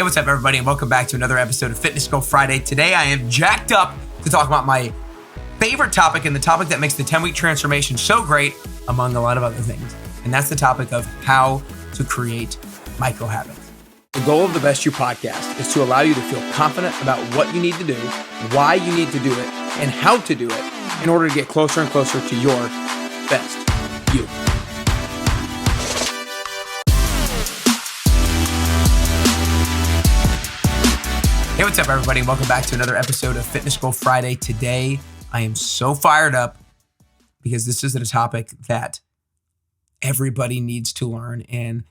what's up, everybody, and welcome back to another episode of Fitness Go Friday. Today, I am jacked up to talk about my favorite topic and the topic that makes the 10-week transformation so great, among a lot of other things. And that's the topic of how to create microhabits. The goal of the Best You podcast is to allow you to feel confident about what you need to do, why you need to do it, and how to do it in order to get closer and closer to your best you. Hey, what's up, everybody? Welcome back to another episode of Fitness Go Friday. Today, I am so fired up because this is a topic that everybody needs to learn and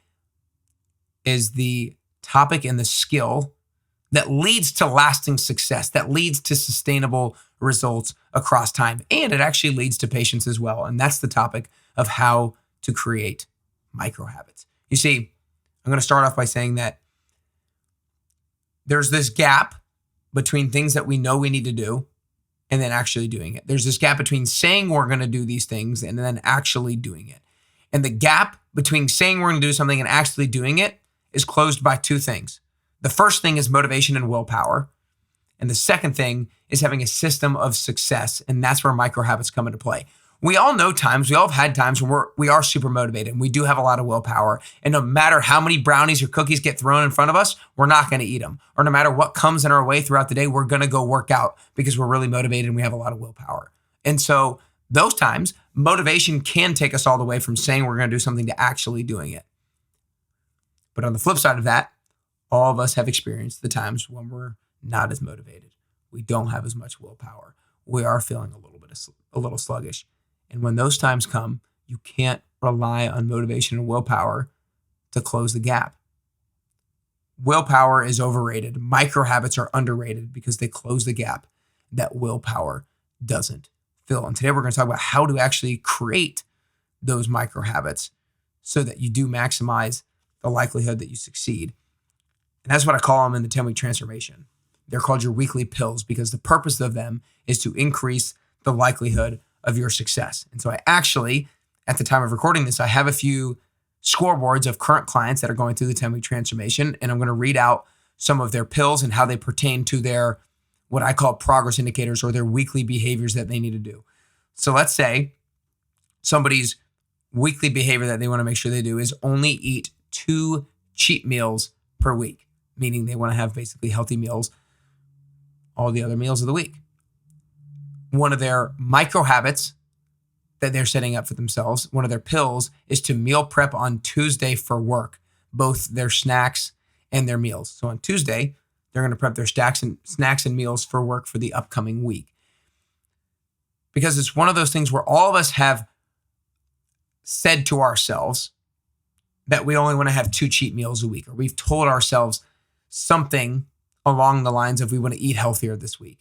is the topic and the skill that leads to lasting success, that leads to sustainable results across time. And it actually leads to patience as well. And that's the topic of how to create microhabits. You see, I'm going to start off by saying that there's this gap between things that we know we need to do and then actually doing it. There's this gap between saying we're going to do these things and then actually doing it. And the gap between saying we're going to do something and actually doing it is closed by two things. The first thing is motivation and willpower. And the second thing is having a system of success. And that's where microhabits come into play. We all know times, we all have had times when we are super motivated and we do have a lot of willpower. And no matter how many brownies or cookies get thrown in front of us, we're not going to eat them. Or no matter what comes in our way throughout the day, we're going to go work out because we're really motivated and we have a lot of willpower. And so those times, motivation can take us all the way from saying we're going to do something to actually doing it. But on the flip side of that, all of us have experienced the times when we're not as motivated. We don't have as much willpower. We are feeling a little sluggish. And when those times come, you can't rely on motivation and willpower to close the gap. Willpower is overrated. Microhabits are underrated because they close the gap that willpower doesn't fill. And today we're going to talk about how to actually create those microhabits so that you do maximize the likelihood that you succeed. And that's what I call them in the 10-week transformation. They're called your weekly pills because the purpose of them is to increase the likelihood of your success. And so I actually, at the time of recording this, I have a few scoreboards of current clients that are going through the 10-week transformation, and I'm going to read out some of their pills and how they pertain to their, what I call progress indicators or their weekly behaviors that they need to do. So let's say somebody's weekly behavior that they want to make sure they do is only eat 2 cheat meals per week, meaning they want to have basically healthy meals all the other meals of the week. One of their micro habits that they're setting up for themselves, one of their pills, is to meal prep on Tuesday for work, both their snacks and their meals. So on Tuesday, they're going to prep their snacks and meals for work for the upcoming week. Because it's one of those things where all of us have said to ourselves that we only want to have 2 cheat meals a week, or we've told ourselves something along the lines of we want to eat healthier this week.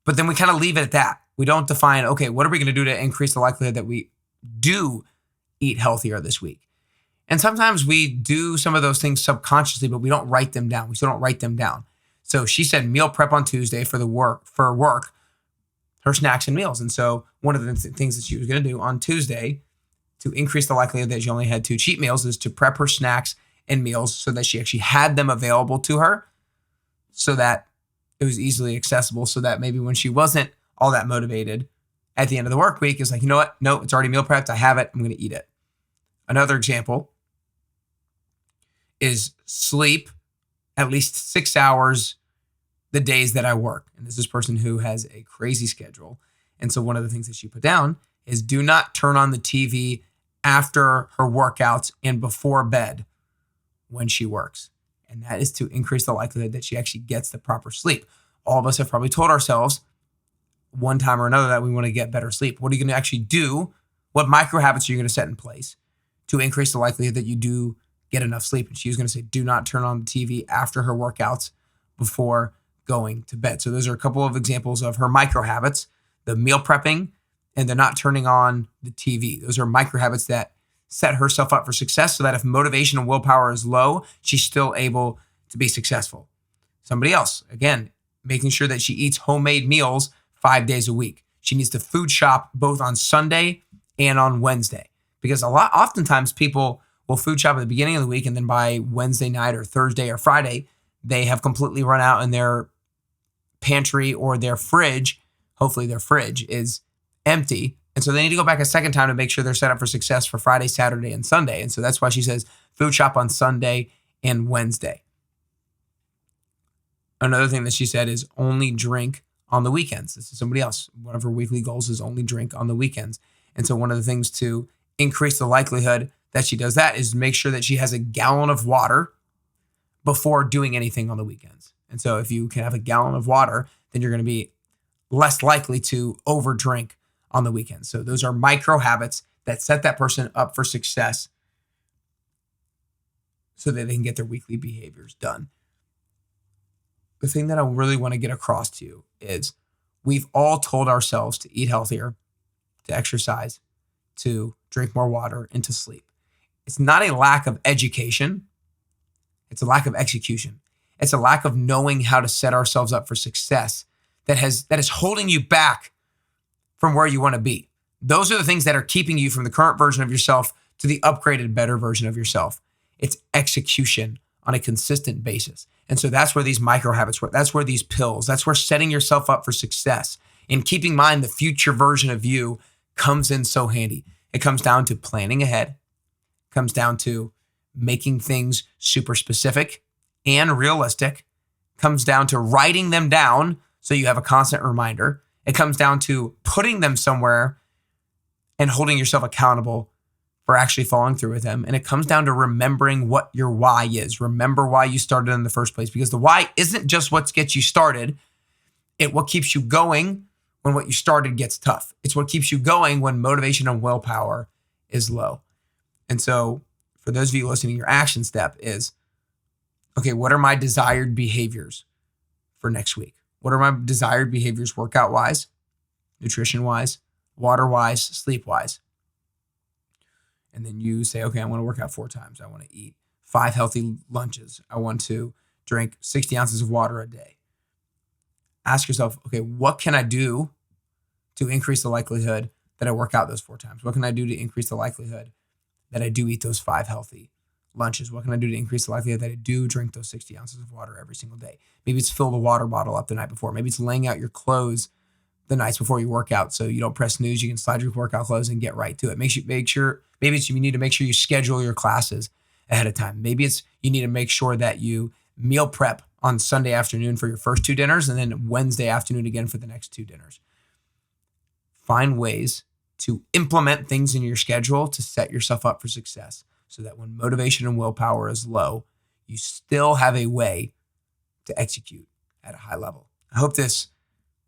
But then we kind of leave it at that. We don't define, okay, what are we going to do to increase the likelihood that we do eat healthier this week? And sometimes we do some of those things subconsciously, but we don't write them down. We still don't write them down. So she said meal prep on Tuesday for work, her snacks and meals. And so one of the things that she was going to do on Tuesday to increase the likelihood that she only had 2 cheat meals is to prep her snacks and meals so that she actually had them available to her so that it was easily accessible, so that maybe when she wasn't all that motivated at the end of the work week, it's like, you know what? No, it's already meal prepped. I have it. I'm going to eat it. Another example is sleep at least 6 hours the days that I work. And this is a person who has a crazy schedule. And so one of the things that she put down is do not turn on the TV after her workouts and before bed when she works. And that is to increase the likelihood that she actually gets the proper sleep. All of us have probably told ourselves one time or another that we want to get better sleep. What are you going to actually do? What micro habits are you going to set in place to increase the likelihood that you do get enough sleep? And she was going to say, do not turn on the TV after her workouts before going to bed. So those are a couple of examples of her micro habits, the meal prepping and the not turning on the TV. Those are micro habits that set herself up for success so that if motivation and willpower is low, she's still able to be successful. Somebody else, again, making sure that she eats homemade meals 5 days a week. She needs to food shop both on Sunday and on Wednesday because oftentimes people will food shop at the beginning of the week and then by Wednesday night or Thursday or Friday, they have completely run out and their pantry or their fridge, hopefully their fridge, is empty. And so they need to go back a second time to make sure they're set up for success for Friday, Saturday, and Sunday. And so that's why she says food shop on Sunday and Wednesday. Another thing that she said is only drink on the weekends. This is somebody else. One of her weekly goals is only drink on the weekends. And so one of the things to increase the likelihood that she does that is make sure that she has a gallon of water before doing anything on the weekends. And so if you can have a gallon of water, then you're going to be less likely to overdrink on the weekends. So those are micro habits that set that person up for success so that they can get their weekly behaviors done. The thing that I really want to get across to you is we've all told ourselves to eat healthier, to exercise, to drink more water, and to sleep. It's not a lack of education. It's a lack of execution. It's a lack of knowing how to set ourselves up for success that is holding you back from where you want to be. Those are the things that are keeping you from the current version of yourself to the upgraded, better version of yourself. It's execution on a consistent basis. And so that's where these micro habits work. That's where these pills, that's where setting yourself up for success and keeping in mind the future version of you comes in so handy. It comes down to planning ahead. It comes down to making things super specific and realistic. It comes down to writing them down so you have a constant reminder. It comes down to putting them somewhere and holding yourself accountable for actually following through with them. And it comes down to remembering what your why is. Remember why you started in the first place, because the why isn't just what gets you started. It's what keeps you going when what you started gets tough. It's what keeps you going when motivation and willpower is low. And so for those of you listening, your action step is, okay, what are my desired behaviors for next week? What are my desired behaviors workout-wise, nutrition-wise, water-wise, sleep-wise? And then you say, okay, I want to work out 4 times. I want to eat 5 healthy lunches. I want to drink 60 ounces of water a day. Ask yourself, okay, what can I do to increase the likelihood that I work out those 4 times? What can I do to increase the likelihood that I do eat those 5 healthy lunches? What can I do to increase the likelihood that I do drink those 60 ounces of water every single day? Maybe it's fill the water bottle up the night before. Maybe it's laying out your clothes the nights before you work out so you don't press snooze. You can slide your maybe you need to make sure you schedule your classes ahead of time. Maybe it's you need to make sure that you meal prep on Sunday afternoon for your first 2 dinners and then Wednesday afternoon again for the next 2 dinners. Find ways to implement things in your schedule to set yourself up for success so that when motivation and willpower is low, you still have a way to execute at a high level. I hope this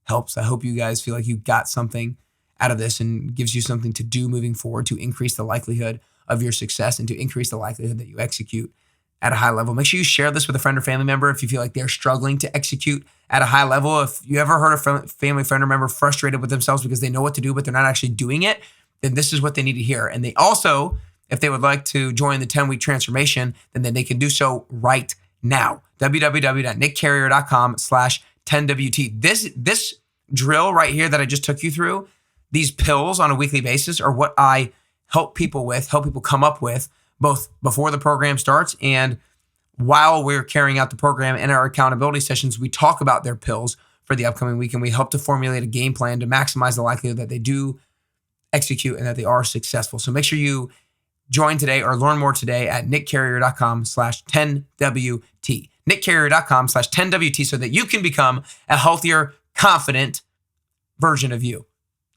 helps. I hope you guys feel like you got something out of this and gives you something to do moving forward to increase the likelihood of your success and to increase the likelihood that you execute at a high level. Make sure you share this with a friend or family member if you feel like they're struggling to execute at a high level. If you ever heard a family friend or member frustrated with themselves because they know what to do, but they're not actually doing it, then this is what they need to hear. And they also, if they would like to join the 10-week transformation, then they can do so right now. www.nickcarrier.com/10WT. This drill right here that I just took you through, these pills on a weekly basis are what I help people come up with, both before the program starts and while we're carrying out the program. In our accountability sessions, we talk about their pills for the upcoming week, and we help to formulate a game plan to maximize the likelihood that they do execute and that they are successful. So make sure you join today or learn more today at nickcarrier.com/10WT. nickcarrier.com/10WT so that you can become a healthier, confident version of you.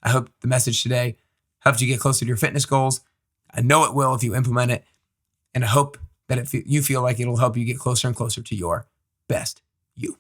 I hope the message today helps you get closer to your fitness goals. I know it will if you implement it. And I hope that you feel like it'll help you get closer and closer to your best you.